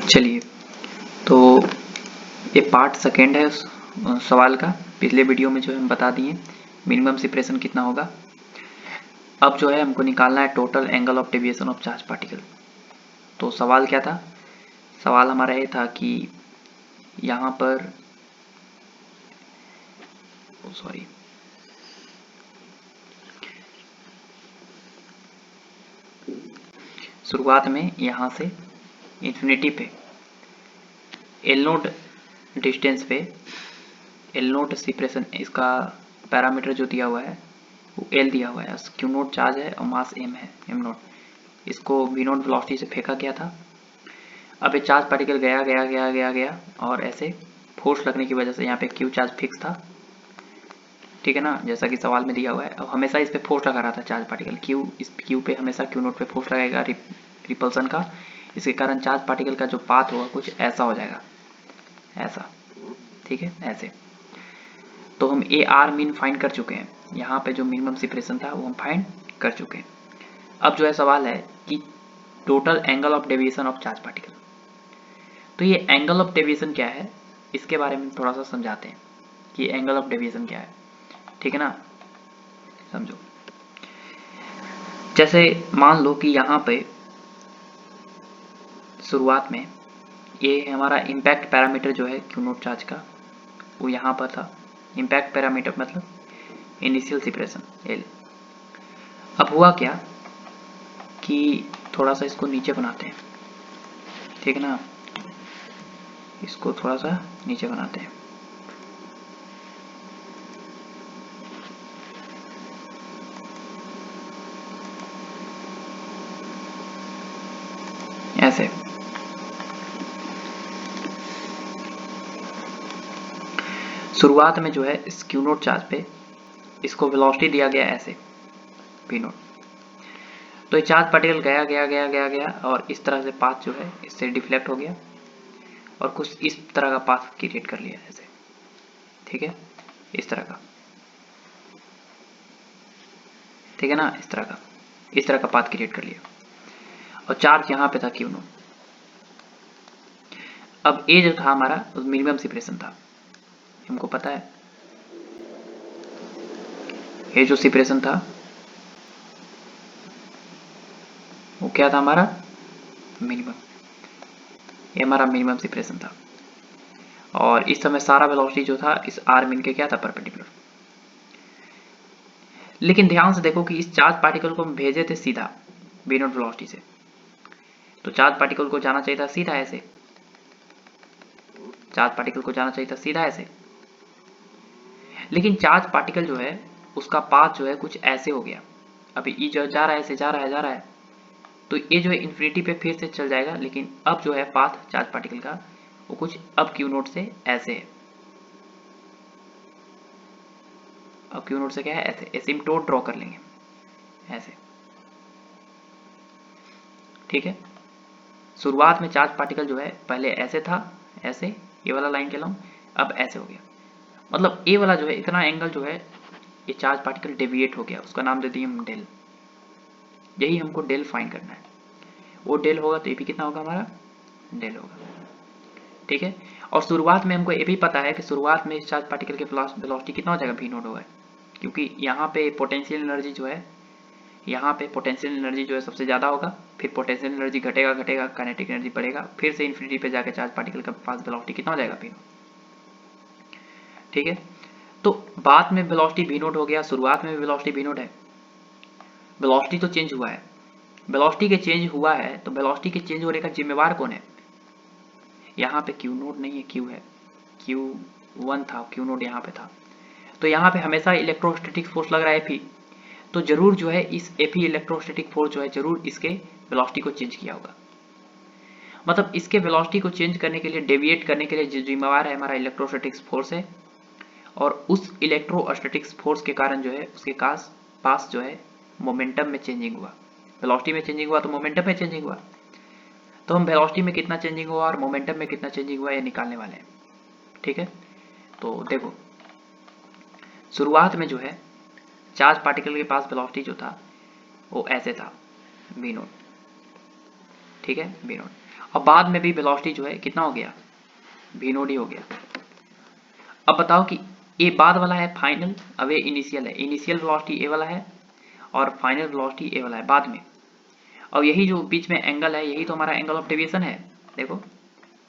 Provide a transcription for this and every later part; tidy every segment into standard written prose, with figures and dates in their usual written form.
चलिए, तो ये पार्ट सेकेंड है उस सवाल का। पिछले वीडियो में जो है हम बता दिए मिनिमम सेपरेशन कितना होगा। अब जो है हमको निकालना है total angle of deviation of charge particle. तो सवाल क्या था? सवाल हमारा ये था कि यहाँ पर शुरुआत में यहाँ से इन्फिनिटी पे एल नोट डिस्टेंस पे एल नोट सेपरेशन, इसका पैरामीटर जो दिया हुआ है वो एल दिया हुआ है, क्यू नोट चार्ज है और मास एम है, एम नोट। इसको वी नोट वेलोसिटी से फेंका गया था। अब ये चार्ज पार्टिकल गया गया गया गया गया और ऐसे फोर्स लगने की वजह से यहाँ पे क्यू चार्ज फिक्स था, ठीक है ना, जैसा कि सवाल में दिया हुआ है। अब हमेशा इस पे फोर्स लगा रहा था चार्ज पार्टिकल, क्यू इस क्यू पे हमेशा क्यू नोट पे फोर्स लगेगा रिपल्सन का। इसके कारण चार्ज पार्टिकल का जो पाथ होगा कुछ ऐसा हो जाएगा, ऐसा, ठीक है, ऐसे। तो हम ए आर मीन फाइंड कर चुके हैं, यहाँ पे जो मिनिमम सेपरेशन था वो हम फाइंड कर चुके हैं। अब जो है सवाल है कि total angle of deviation of charge particle. तो ये एंगल ऑफ डेविएशन क्या है, इसके बारे में थोड़ा सा समझाते हैं कि एंगल ऑफ डेविएशन क्या है, ठीक है ना। समझो, जैसे मान लो कि यहाँ पे शुरुआत में ये हमारा इम्पैक्ट पैरामीटर जो है क्यू नोट चार्ज का वो यहाँ पर था। इम्पैक्ट पैरामीटर मतलब इनिशियल सेपरेशन एल। अब हुआ क्या कि थोड़ा सा इसको नीचे बनाते हैं, ठीक है ना, इसको थोड़ा सा नीचे बनाते हैं। ऐसे शुरुआत में जो है इस क्यू नोट चार्ज पे इसको वेलोसिटी दिया गया ऐसे पी नोट। तो ये चार्ज पार्टिकल गया गया गया गया गया और इस तरह से पाथ जो है इससे डिफ्लेक्ट हो गया और कुछ इस तरह का पाथ क्रिएट कर लिया ऐसे, ठीक है, इस तरह का, ठीक है ना, इस तरह का पाथ क्रिएट कर लिया और चार्ज यहाँ पे था क्यू नोट। अब ये जो था हमारा मिनिमम सेपरेशन था, हमको पता है ये जो सेपरेशन था वो क्या था हमारा मिनिमम, ये हमारा मिनिमम सेपरेशन था। और इस समय सारा वेलोसिटी जो था इस आर मिन के क्या था परपेंडिकुलर। लेकिन ध्यान से देखो कि इस चार्ज पार्टिकल को हम भेजे थे सीधा वी नोट वेलोसिटी से, तो चार्ज पार्टिकल को जाना चाहिए था सीधा ऐसे, चार्ज पार्टिकल को जाना चाहिए था सीधा ऐसे। लेकिन चार्ज पार्टिकल जो है उसका पाथ जो है कुछ ऐसे हो गया। अभी ई जो जा रहा है ऐसे जा रहा है, तो ये जो है इन्फिनिटी पे फिर से चल जाएगा। लेकिन अब जो है पाथ चार्ज पार्टिकल का वो कुछ अब क्यू नोट से ऐसे है। अब क्यू नोट से क्या है ऐसे, एसिम्पटोट ड्रॉ कर लेंगे ऐसे, ठीक है। शुरुआत में चार्ज पार्टिकल जो है पहले ऐसे था, ऐसे, ये वाला लाइन चलाऊं, अब ऐसे हो गया। मतलब ए वाला जो है इतना एंगल जो है ये चार्ज पार्टिकल डेविएट हो गया, उसका नाम दे दिए हम डेल। यही हमको डेल फाइंड करना है। वो डेल होगा तो ये भी कितना होगा हमारा डेल होगा, ठीक है। और शुरुआत में हमको ये भी पता है कि शुरुआत में इस चार्ज पार्टिकल के वेलोसिटी कितना हो जाएगा वी नोट होगा, क्योंकि यहाँ पे पोटेंशियल एनर्जी जो है, यहाँ पे पोटेंशियल एनर्जी जो है सबसे ज़्यादा होगा, फिर पोटेंशियल एनर्जी घटेगा घटेगा, काइनेटिक एनर्जी बढ़ेगा, फिर से इन्फिनिटी पे जाकर चार्ज पार्टिकल का पास वेलोसिटी कितना हो जाएगा वी नोट, ठीक है। तो बाद में वेलोसिटी वी नोट हो गया, शुरुआत में भी वेलोसिटी वी नोट है। वेलोसिटी तो चेंज हुआ है, वेलोसिटी के चेंज हुआ है तो वेलोसिटी के चेंज होने का जिम्मेवार कौन है? यहाँ पे क्यू नोट नहीं है, क्यू है, क्यू वन था, क्यू नोट यहाँ पे था। तो यहाँ पे हमेशा इलेक्ट्रोस्टैटिक फोर्स लग रहा है एफ, तो जरूर जो है इस एफ इलेक्ट्रोस्टैटिक फोर्स जो है जरूर इसके वेलोसिटी को चेंज किया होगा। मतलब इसके वेलोसिटी को चेंज करने के लिए, डेविएट करने के लिए जो जिम्मेवार है हमारा इलेक्ट्रोस्टैटिक्स फोर्स है। और उस इलेक्ट्रोस्टैटिक्स फोर्स के कारण जो है उसके पास जो है मोमेंटम में चेंजिंग हुआ, वेलोसिटी में चेंजिंग हुआ तो मोमेंटम में चेंजिंग हुआ। तो हम वेलोसिटी में कितना चेंजिंग हुआ और मोमेंटम में कितना चेंजिंग हुआ ये निकालने वाले हैं, ठीक है। तो देखो शुरुआत में जो है चार्ज पार्टिकल के पास वेलोसिटी जो था वो ऐसे था वी नोट, ठीक है, वी नोट। अब बाद में भी वेलोसिटी जो है कितना हो गया, वी नोट ही हो गया। अब बताओ कि ये बाद वाला है फाइनल, अब ये इनिशियल है। इनिशियल वेलोसिटी ए वाला है और फाइनल वेलोसिटी ए वाला है बाद में। और यही जो बीच में एंगल है यही तो हमारा एंगल ऑफ डेविएशन है। देखो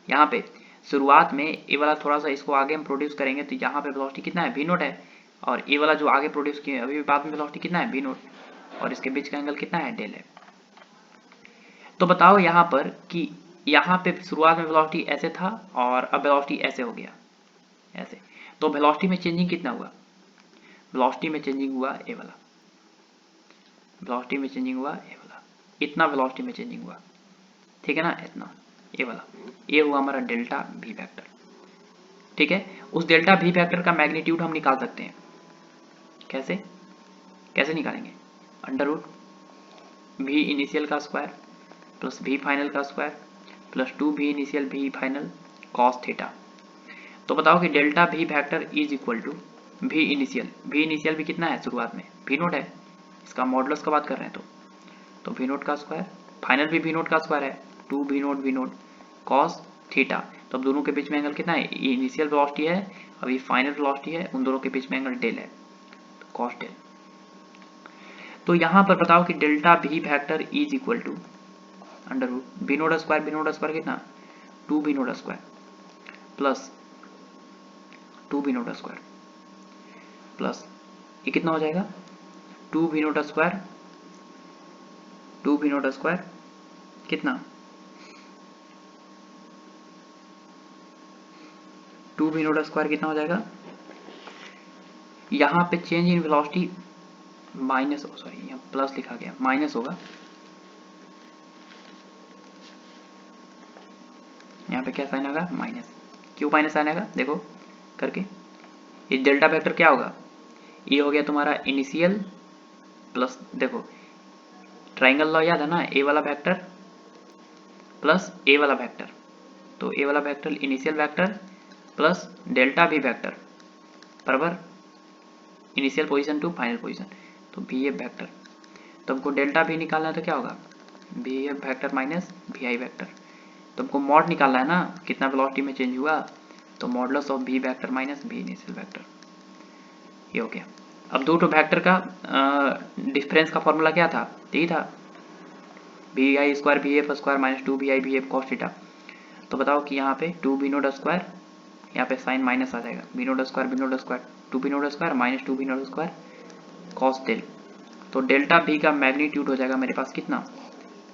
यहाँ पे शुरुआत में ए वाला थोड़ा सा इसको आगे हम प्रोड्यूस करेंगे तो यहाँ पे वेलोसिटी कितना है, वी नोट है। और ए वाला जो आगे प्रोड्यूस किए अभी बाद में वेलोसिटी कितना है, वी नोट। और इसके बीच का एंगल कितना है, डेल है। तो बताओ यहाँ पर कि यहाँ पे शुरुआत में वेलोसिटी ऐसे था और अब वेलोसिटी ऐसे हो गया, ऐसे। तो वेलोसिटी में चेंजिंग कितना हुआ, वेलोसिटी में चेंजिंग हुआ ए वाला, वेलोसिटी में चेंजिंग हुआ ए वाला, इतना वेलोसिटी में चेंजिंग हुआ, ठीक है ना, इतना ए वाला। ये हुआ हमारा डेल्टा वी फैक्टर, ठीक है। उस डेल्टा वी फैक्टर का मैग्नीट्यूड हम निकाल सकते हैं। कैसे, कैसे निकालेंगे, अंडर रूट वी इनिशियल का स्क्वायर प्लस वी फाइनल का square plus 2 v initial v final cos theta. तो बताओ कि delta v factor is equal to v initial, v initial भी कितना है शुरुआत में, वी नोट है, इसका मॉडुलस का बात कर रहे हैं तो वी नोट का स्क्वायर, फाइनल भी वी नोट का स्क्वायर है, 2 वी नोट कॉस थीटा। तो अब दोनों के बीच में एंगल कितना है, ये इनिशियल वेलोसिटी है और ये फाइनल वेलोसिटी है, उन दोनों के बीच में एंगल डेल है, तो कॉस डेल। तो यहाँ पर बताओ कि delta v factor is equal to under root v naught square कितना, 2 we naught square plus 2 we naught square plus ये कितना हो जाएगा, 2 we naught square, 2 we naught square कितना, 2 वी नोट स्क्वायर कितना हो जाएगा। यहाँ पे change in velocity minus, sorry यहाँ प्लस लिखा गया, माइनस होगा, यहाँ पे क्या साइन आएगा, माइनस। क्यों माइनस साइन आएगा, देखो करके, ये डेल्टा वेक्टर क्या होगा, ये हो गया तुम्हारा इनिशियल प्लस, देखो ट्राइंगल लॉ याद है ना, ए वाला वेक्टर प्लस ए वाला वेक्टर, तो ए वाला vector initial vector plus delta V vector बराबर initial position to final position, तो वी एफ वेक्टर। तो हमको डेल्टा वी निकालना है तो क्या होगा, V F vector minus we I vector. तो हमको मॉड निकालना है ना, कितना वेलोसिटी में चेंज हुआ, तो modulus of v vector minus v initial vector, ये हो गया। अब दो वेक्टर का डिफरेंस का फॉर्मूला क्या था, यही था v i square v f square minus 2 v i v f cos theta. तो बताओ कि यहाँ पे 2 वी नोट स्क्वायर, यहाँ पे साइन माइनस आ जाएगा, v naught square 2 we naught square minus 2 we naught square cos del. तो डेल्टा वी का मैग्नीट्यूड हो जाएगा मेरे पास कितना,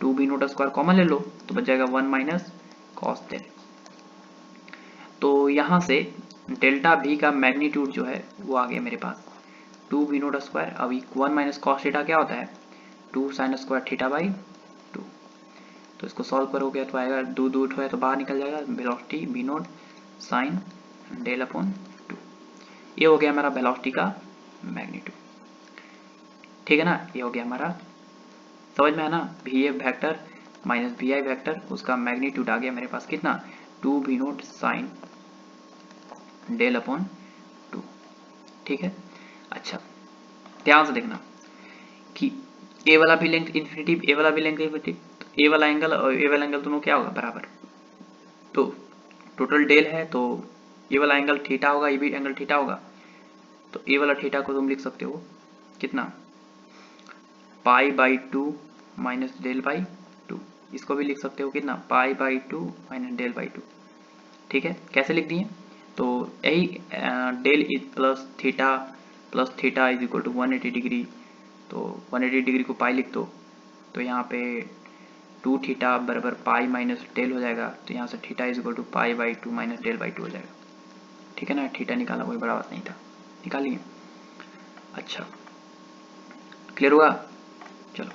2 वी नोट स्क्वायर कॉमन ले लो तो बच जाएगा 1 माइनस कॉस डेल। तो यहाँ से डेल्टा वी का मैग्नीट्यूड जो है वो आ गया मेरे पास 2 वी नोट स्क्वायर, अभी 1 माइनस कॉस थीटा क्या होता है, 2 साइन स्क्वायर थीटा बाई 2। तो इसको सॉल्व करोगे तो आएगा 2 2 है तो बाहर निकल जाएगा, velocity v naught sine del upon 2, ये हो गया हमारा वेलोसिटी का मैग्नीट्यूड, ठीक है ना। ये हो गया हमारा, समझ में है ना, v F vector minus we I vector, उसका मैग्नीट्यूड आ गया मेरे पास कितना, 2 we naught sine del upon 2, ठीक है। अच्छा ध्यान से देखना कि ए वाला भी लेंथ इन्फिनिटी, ए वाला भी लेंथ इन्फिनिटी, तो ए वाला एंगल और ए वाला एंगल दोनों क्या होगा, बराबर। तो टोटल डेल है तो ये वाला एंगल थीटा होगा, ये भी एंगल थीटा होगा, तो ए वाला थीटा को तुम लिख सकते हो कितना, pi by 2 minus del by 2, इसको भी लिख सकते हो कितना, pi by 2 minus del by 2, ठीक है। कैसे लिख दिए, तो यही del is plus theta is equal to 180 degree, तो 180 डिग्री को पाई लिख दो, तो यहाँ पे 2 थीटा बराबर पाई माइनस डेल हो जाएगा, तो यहाँ से theta is equal to pi by 2 minus del by 2 हो जाएगा, ठीक है ना। थीटा निकाला कोई बड़ा बात नहीं था, निकालिए। अच्छा क्लियर हुआ, चलो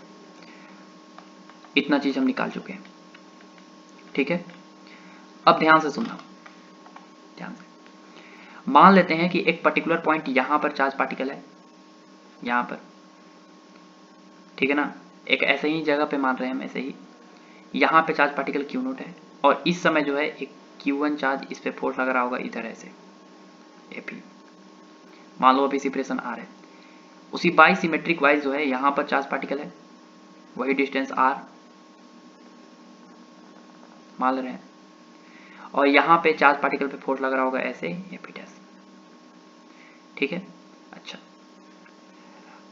इतना चीज हम निकाल चुके हैं, ठीक है। अब ध्यान से सुनना, ध्यान से मान लेते हैं कि एक पर्टिकुलर पॉइंट यहां पर चार्ज पार्टिकल है, यहां पर, ठीक है ना, एक ऐसे ही जगह पे मान रहे हैं हम, ऐसे ही यहां पे चार्ज पार्टिकल क्यू नोट है और इस समय जो है एक Q1 चार्ज इस पे फोर्स लग रहा होगा इधर ऐसे AP, मान लो अभी सेपरेशन R है, उसी बाई सिमेट्रिक वाइज जो है यहाँ पर चार्ज पार्टिकल है, वही डिस्टेंस R, मान रहे हैं, और यहाँ पे चार्ज पार्टिकल पे फोर्स लग रहा होगा ऐसे F डैश, ठीक है। अच्छा,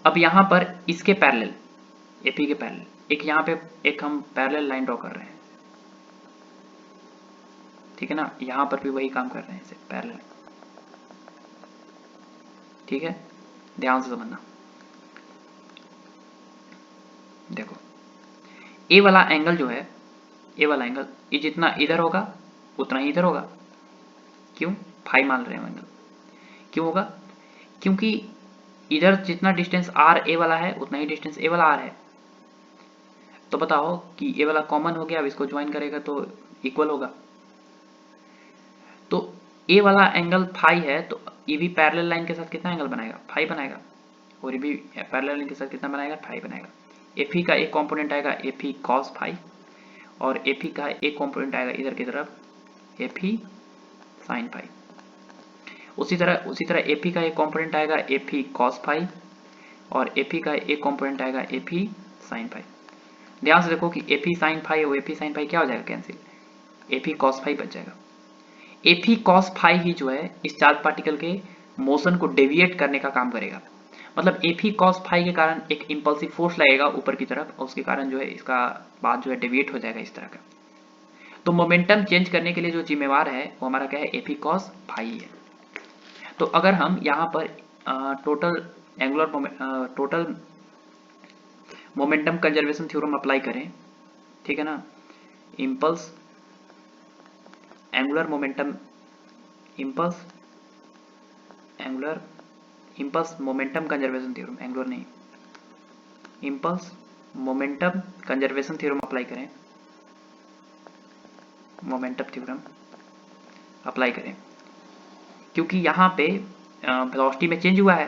अब यहाँ पर इसके पैरेलल, AP के पैरेलल एक यहाँ पे एक हम पैरेलल लाइन ड्रॉ कर रहे हैं, ठीक है ना। यहाँ पर भी वही काम कर रहे हैं, इसे पैरेलल, ठीक है। ध्यान से समझना, देखो ए वाला एंगल जो है, ए वाला एंगल ये जितना इधर होगा उतना ही इधर होगा। क्यों? फाई मान रहे हैं एंगल, क्यों होगा? क्योंकि इधर जितना डिस्टेंस आर ए वाला है उतना ही डिस्टेंस ए वाला आर है। तो बताओ कि ए वाला कॉमन हो गया, अब इसको ज्वाइन करेगा तो इक्वल होगा। तो ए वाला एंगल फाई है, तो ये भी पैरेलल लाइन के साथ कितना एंगल बनाएगा? फाई बनाएगा। और ये भी पैरेलल लाइन के साथ कितना बनाएगा? फाई बनाएगा। एफी का एक कंपोनेंट आएगा एफी कॉस फाई, और एफी का एक कंपोनेंट आएगा इधर की तरफ एफी साइन फाई। उसी तरह एफी का एक कंपोनेंट आएगा एफी कॉस फाई, और एफी का एक कंपोनेंट आएगा एफी साइन फाई। ध्यान से देखो कि एफी साइन फाई और एफी साइन फाई क्या हो जाएगा? कैंसिल, एफी कॉस फाई बच जाएगा। एफी कॉस फाई ही जो है इस चार्ज पार्टिकल के मोशन को डेविएट करने का काम करेगा। मतलब एफी कॉस फाई के कारण एक इंपल्सिव फोर्स लगेगा ऊपर की तरफ, और उसके कारण जो है इसका बात जो है डेविएट हो जाएगा इस तरह का। तो मोमेंटम चेंज करने के लिए जो जिम्मेवार है वो हमारा क्या है? एफी कॉस फाई है। तो अगर हम यहाँ पर total momentum conservation theorem apply करें, ठीक है ना, angular momentum momentum conservation theorem, angular नहीं, impulse momentum conservation theorem apply करें, मोमेंटम थ्योरम अप्लाई करें, क्योंकि यहाँ पे वेलोसिटी में चेंज हुआ है।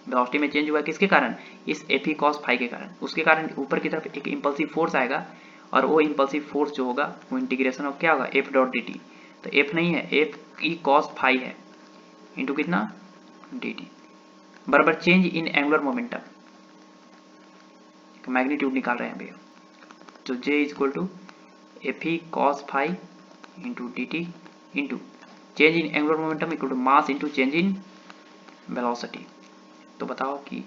वेलोसिटी में चेंज हुआ किसके कारण? इस एफी कॉस फाई के कारण। उसके कारण ऊपर की तरफ एक इंपल्सिव फोर्स आएगा, और वो इंपल्सिव फोर्स जो होगा वो इंटीग्रेशन ऑफ क्या होगा? F dot D T. तो एफ नहीं है, एफ की कॉस फाई है, इंटू कितना? डी टी बराबर change in angular momentum. Magnitude निकाल रहे हैं भैया, तो J is equal to F cos phi into D T into change in angular momentum equal to mass into change in velocity. तो बताओ कि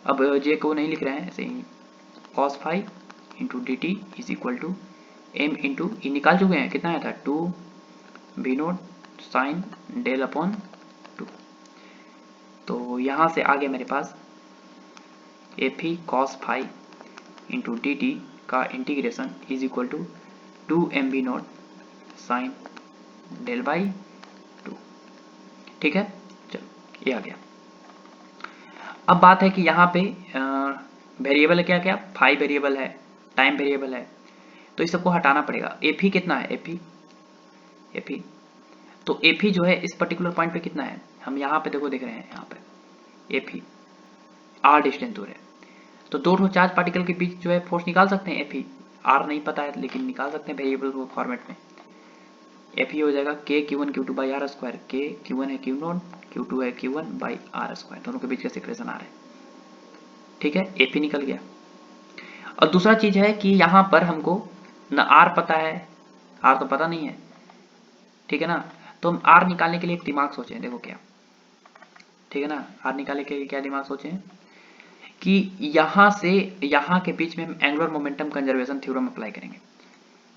अब जे को नहीं लिख रहे हैं ऐसे ही, cos phi into D T is equal to M into ये निकाल चुके हैं, कितना आया था? 2 we naught sine del upon 2। तो यहाँ से आगे मेरे पास F cos phi into D T का integration is equal to 2 M V naught sine del by 2, ठीक है। चलो ये आ गया। अब बात है कि यहाँ पे वेरिएबल है क्या क्या? फाई वेरिएबल है, टाइम वेरिएबल है, तो इस सबको हटाना पड़ेगा। एफी कितना है? एफी तो एफी जो है इस पर्टिकुलर पॉइंट पे कितना है? हम यहाँ पे देखो, देख रहे हैं यहाँ पे एफी आर डिस्टेंस दूर है, तो दो चार्ज पार्टिकल के बीच जो है फोर्स निकाल सकते हैं। एफी आर नहीं पता है लेकिन निकाल सकते हैं वेरिएबल फॉर्मेट में। एफी हो जाएगा के क्यू1 क्यू2 बाई आर स्क्वायर, के क्यू1 है क्यू नोट, क्यू2 है क्यू1 बाई आर स्क्वायर, दोनों के बीच का सेपरेशन आ रहा है, ठीक है। एफी निकल गया। और दूसरा चीज है कि यहाँ पर हमको न आर पता है, आर तो पता नहीं है, ठीक है ना। तो हम आर निकालने के लिए एक दिमाग सोचें, देखो क्या, ठीक है ना। आर निकालने के लिए क्या दिमाग सोचें कि यहाँ से यहाँ के बीच में हम angular momentum conservation theorem apply करेंगे।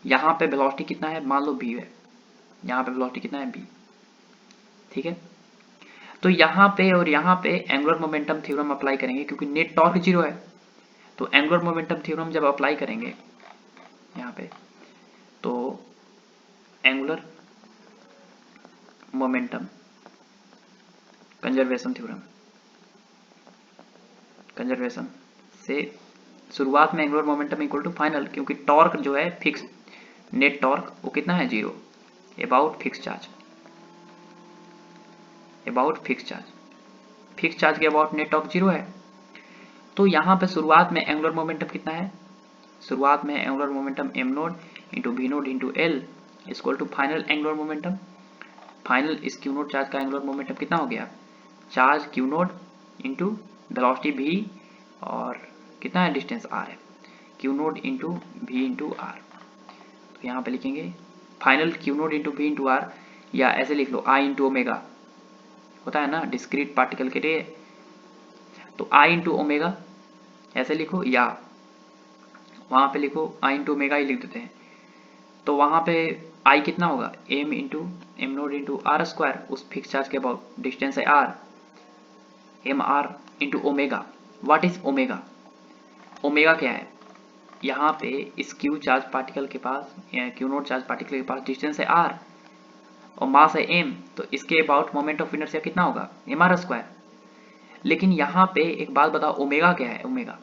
यहाँ पे वेलोसिटी कितना है? मान लो बी है, यहाँ पे वेलोसिटी कितना है? बी, ठीक है। तो यहाँ पे और यहाँ पे एंगुलर मोमेंटम थ्योरम अप्लाई करेंगे, क्योंकि नेट टॉर्क 0 है। तो एंगुलर मोमेंटम थ्योरम जब अप्लाई करेंगे यहाँ पे, तो angular momentum conservation theorem, conservation से शुरुआत में angular momentum equal to final, क्योंकि टॉर्क जो है फिक्स, नेट टॉर्क वो कितना है? 0, about fix charge, about fix charge, fix charge के अबाउट नेट टॉर्क 0 है। तो यहाँ पे शुरुआत में एंगुलर मोमेंटम कितना है? शुरुआत में angular momentum m naught into v naught into l equal to final angular momentum. Final इस क्यू नोड चार्ज का एंगुलर मोमेंटम कितना हो गया? Charge q naught into velocity भी, और कितना है? डिस्टेंस आर है, q naught into v into r. तो यहाँ पे लिखेंगे final q naught into v into r, या ऐसे लिख लो आई इंटू ओमेगा, होता है ना डिस्क्रीट पार्टिकल के लिए, तो आई इंटू ओमेगा ऐसे लिखो, या वहाँ पे लिखो आई इंटू ओमेगा ही लिख देते हैं। तो वहाँ पे आई कितना होगा, M into M naught into R square, उस फिक्स चार्ज के अबाउट डिस्टेंस है R, M R into omega. What is omega? Omega क्या है, यहाँ पे इस क्यू चार्ज पार्टिकल के पास, क्यू नोट चार्ज पार्टिकल के पास डिस्टेंस है आर और मास है एम, तो इसके अबाउट मोमेंट ऑफ इनर्शिया कितना होगा, एम आर स्क्वायर। लेकिन यहाँ पे एक बात बताओ, ओमेगा क्या है, ओमेगा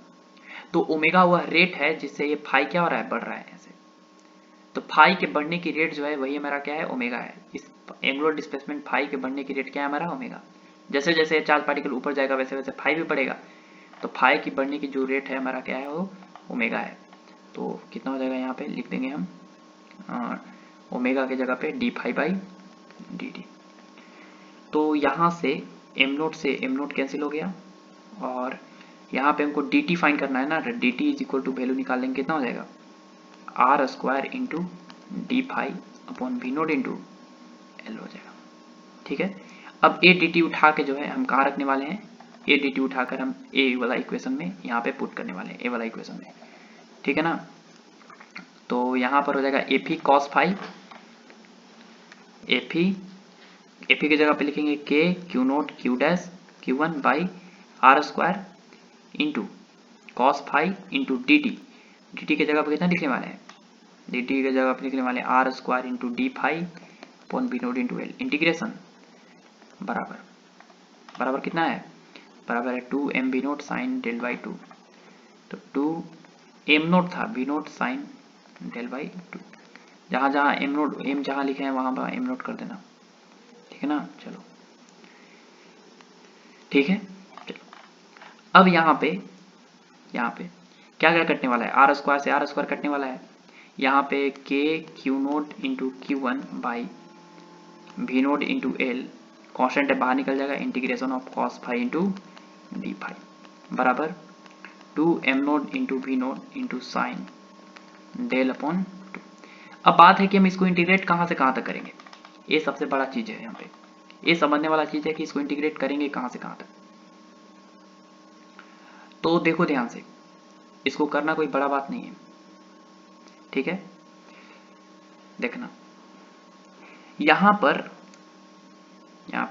तो ओमेगा वह रेट है जिससे ये फाई क्या हो रहा है, बढ़ रहा है ऐसे। तो फाई के बढ़ने की रेट जो है वही हमारा क्या है, ओमेगा है। इस एंगुलर डिस्प्लेसमेंट फाई के बढ़ने की रेट क्या है हमारा, ओमेगा। जैसे जैसे चार्ज पार्टिकल ऊपर जाएगा वैसे वैसे फाई भी बढ़ेगा, तो फाई की बढ़ने की जो रेट है हमारा क्या है, वो ओमेगा है। तो कितना हो जाएगा, यहाँ पे लिख देंगे हम ओमेगा की जगह पे D phi by D T. तो यहाँ से एम नोट से एम नोट कैंसिल हो गया, और यहाँ पे हमको डी टी फाइंड करना है ना, D T is equal to value निकाल लेंगे, कितना हो जाएगा, R square into D phi upon V naught into L हो जाएगा। ठीक है, अब ए डी टी उठा के जो है हम कहाँ रखने वाले हैं, ए डी टी उठाकर हम ए वाला इक्वेशन में यहाँ पे पुट करने वाले हैं, ए वाला इक्वेशन में। ठीक है ना, तो यहाँ पर हो जाएगा एफी कॉस फाई, एफी की जगह पे लिखेंगे K Q naught Q dash Q one by R square into cos phi into D T, D T की जगह पर कितना लिखने वाले हैं, डी टी की जगह पर लिखने वाले हैं R square into D phi upon B naught into L, integration बराबर बराबर कितना है, बराबर है 2 M B naught sine del by 2, तो 2 एम नोट था B naught sine del by 2, जहाँ जहाँ एम नोट एम जहाँ लिखे हैं वहाँ पर एम नोट कर देना। ठीक है ना, चलो ठीक है, चलो अब यहाँ पे क्या क्या कटने वाला है, आर स्क्वायर से आर स्क्वायर कटने वाला है, यहाँ पे K Q naught into Q one by V naught into L constant है, बाहर निकल जाएगा, integration of cos phi into D phi बराबर 2 M naught into V naught into sine del upon 2। अब बात है कि हम इसको इंटीग्रेट कहाँ से कहाँ तक करेंगे, ये सबसे बड़ा चीज है यहाँ पे, ये समझने वाला चीज है कि इसको इंटीग्रेट करेंगे कहाँ से कहाँ तक। तो देखो ध्यान से, इसको करना कोई बड़ा बात नहीं है, ठीक है, देखना यहाँ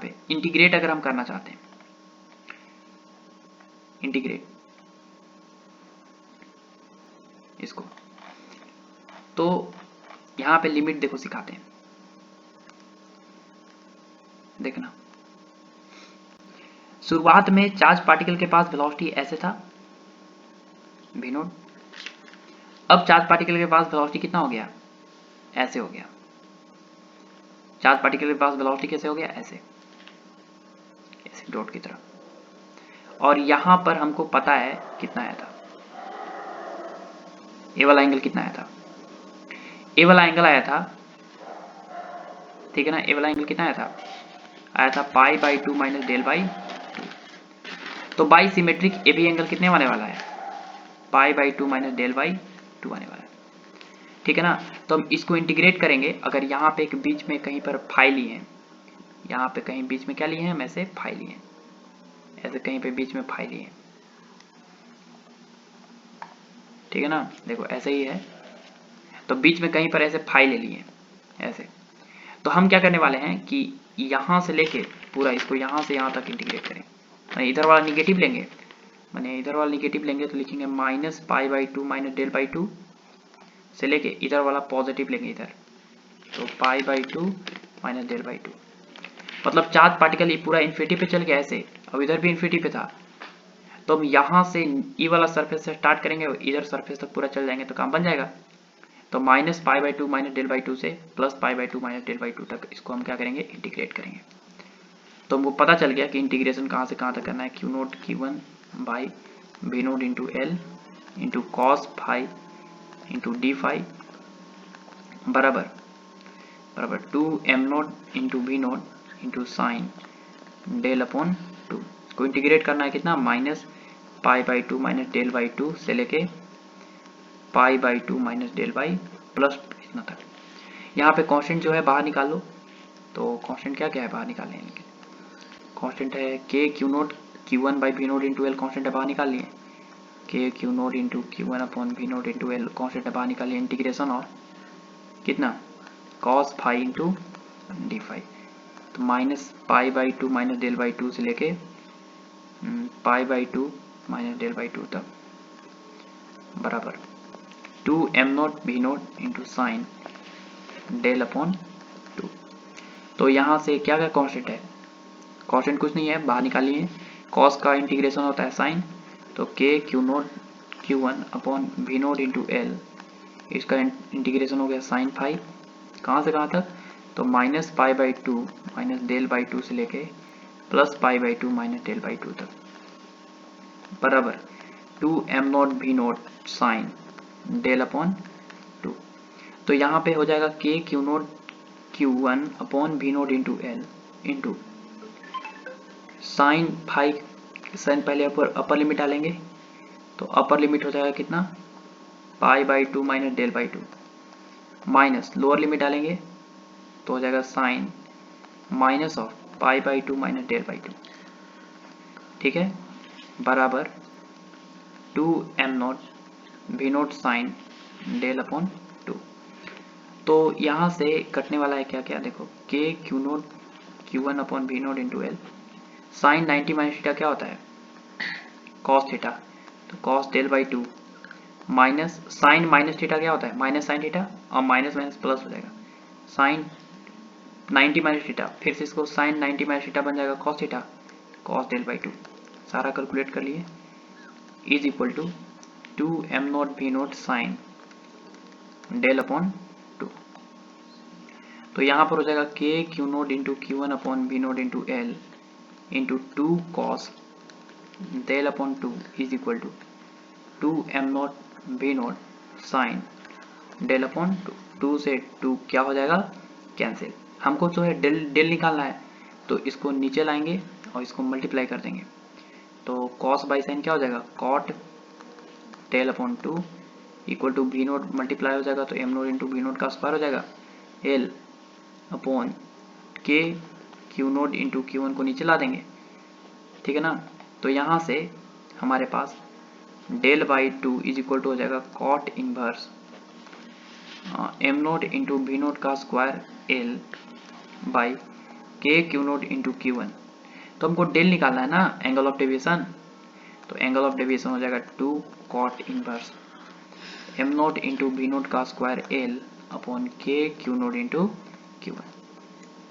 पे इंटीग्रेट अगर हम करना चाहते हैं, इंटीग्रेट इसको, तो यहाँ पे लिमिट देखो सिखाते हैं, देखना शुरुआत में चार्ज पार्टिकल के पास वेलोसिटी ऐसे था v नोट, अब चार्ज पार्टिकल के पास वेलोसिटी कितना हो गया, ऐसे हो गया, चार्ज पार्टिकल के पास वेलोसिटी कैसे हो गया, ऐसे ऐसे डॉट की तरह, और यहां पर हमको पता है कितना आया था, ए वाला एंगल कितना आया था, ए वाला एंगल आया था, ठीक है ना, ए वाला एंगल कितना आया था pi by 2 minus del by 2, तो by symmetric A B angle कितने वाले वाला है, pi by 2 minus del by 2 आने वाला है। ठीक है ना, तो हम इसको इंटीग्रेट करेंगे, अगर यहाँ पे एक बीच में कहीं पर फाई लिए हैं, यहाँ पे कहीं बीच में क्या लिए हैं, हम ऐसे फाई लिए हैं, ऐसे कहीं पे बीच में फाई लिए हैं, ठीक है ना, देखो ऐसे ही है, तो बीच में कहीं पर ऐसे फाई ले लिए ऐसे, तो हम क्या करने वाले हैं कि यहाँ से लेके पूरा इसको यहाँ से यहाँ तक इंटीग्रेट करें, मैंने इधर वाला निगेटिव लेंगे, तो लिखेंगे minus pi by 2 minus del by 2 से लेके इधर वाला पॉजिटिव लेंगे इधर, तो pi by 2 minus del by 2, मतलब चार्ज पार्टिकल ये पूरा इन्फिनिटी पे चल गया ऐसे, अब इधर भी इन्फिनिटी पे था, तो हम यहाँ से ई वाला सरफेस से स्टार्ट करेंगे और इधर सरफेस तक पूरा चल जाएंगे, तो काम बन जाएगा। तो minus pi by 2 minus del by 2 से plus pi by 2 minus del by 2 तक इसको हम क्या करेंगे, इंटीग्रेट करेंगे। तो हमको पता चल गया कि इंटीग्रेशन कहाँ से कहाँ तक करना है, Q naught Q one by V naught into L into cos phi into D phi बराबर 2 M naught into V naught into sine del upon 2, को इंटीग्रेट करना है कितना, minus pi by 2 minus del by 2 से लेके pi by 2 minus del by plus इतना तक। यहाँ पे कांस्टेंट जो है बाहर निकाल लो। तो कांस्टेंट क्या क्या है बाहर निकालने के लिए? कांस्टेंट है K Q naught Q1 by V naught into L, constant है बाहर निकाल लिए। K Q naught into Q1 upon V naught into L, constant है बाहर निकाल लिए। इंटीग्रेशन और कितना cos phi into D phi, तो minus pi by two minus del by two से लेके pi by two minus del by two तक बराबर 2m0 V naught into sine del upon 2। तो यहाँ से क्या क्या कांस्टेंट है? कांस्टेंट कुछ नहीं है, बाहर निकालिए। कॉस का इंटीग्रेशन होता है साइन, तो K Q naught Q1 upon V naught into L, इसका इंटीग्रेशन हो गया साइन फाई, कहाँ से कहाँ तक? तो minus pi by two minus del by two से लेके plus pi by two minus del by two तक बराबर 2m0 V naught sine del upon 2। तो यहाँ पे हो जाएगा K Q naught Q1 upon V naught into L into sine phi, sine पहले अपर लिमिट डालेंगे, तो अपर लिमिट हो जाएगा कितना pi by two minus del by two, minus lower limit डालेंगे तो हो जाएगा sine minus of pi by two minus del by two, ठीक है, बराबर 2m0 V naught sine del upon 2। तो यहाँ से कटने वाला है क्या क्या? देखो K Q naught Q1 upon V naught into L, sine 90 minus theta क्या होता है? कॉस थीटा, तो cos del by two minus sine minus theta क्या होता है? माइनस साइन थीटा, और माइनस माइनस प्लस हो जाएगा साइन 90 माइनस थीटा, फिर से इसको साइन 90 माइनस थीटा बन जाएगा cos theta, cos del by two, सारा कैलकुलेट कर लिए, is equal to 2m0 V naught sine del upon 2। तो यहाँ पर हो जाएगा K Q naught into Q1 upon V naught into L into 2 cos del upon 2 is equal to 2m0 V naught sine del upon 2। 2 से 2 क्या हो जाएगा? Cancel. हमको जो है डेल निकालना है, तो इसको नीचे लाएंगे और इसको मल्टीप्लाई कर देंगे, तो कॉस बाई साइन क्या हो जाएगा? Cot del upon 2 equal to V naught multiply हो जाएगा, तो m naught into V naught का स्क्वायर हो जाएगा L upon K Q naught into Q1 को नीचे ला देंगे, ठीक है ना। तो यहाँ से हमारे पास del by two is equal to हो जाएगा cot inverse m naught into V naught का square L by K Q naught into Q1। तो हमको डेल निकालना है ना, एंगल ऑफ डेविएशन, तो एंगल ऑफ डेविएशन हो जाएगा 2 cot inverse m naught into V naught का square L upon K Q naught into Q1,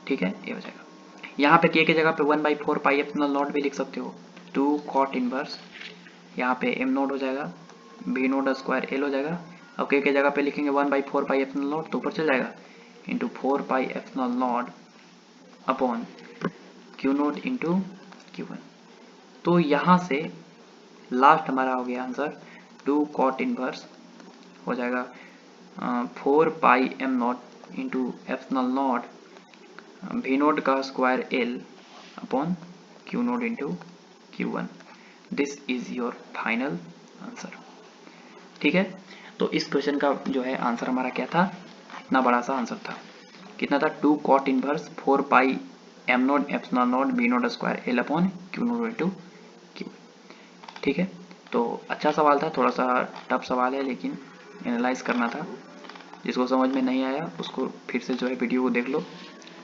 ठीक है, ये हो जाएगा। यहाँ पे के जगह पे 1/4 पाई एप्सिलॉन नॉट भी लिख सकते हो, 2 कॉट इनवर्स, यहाँ पे m नोट हो जाएगा, वी नोट स्क्वायर एल हो जाएगा, अब के जगह पे लिखेंगे 1/4 पाई एप्सिलॉन नॉट, तो ऊपर चल जाएगा into 4 pi epsilon not upon Q naught into Q1। तो यहाँ से लास्ट हमारा हो गया आंसर 2 कॉट इनवर्स हो जाएगा 4 pi m naught into epsilon naught V naught का square L upon Q naught into Q1। This is your final answer, ठीक है। तो इस क्वेश्चन का जो है आंसर हमारा क्या था? इतना बड़ा सा आंसर था, कितना था? 2 cot inverse 4 pi m naught epsilon naught V naught square L upon Q naught into Q, ठीक है। तो अच्छा सवाल था, थोड़ा सा टफ सवाल है, लेकिन एनालाइज करना था। जिसको समझ में नहीं आया उसको फिर से जो है वीडियो को देख लो,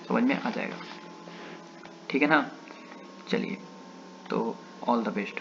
समझ में आ जाएगा, ठीक है ना। चलिए, तो ऑल द बेस्ट।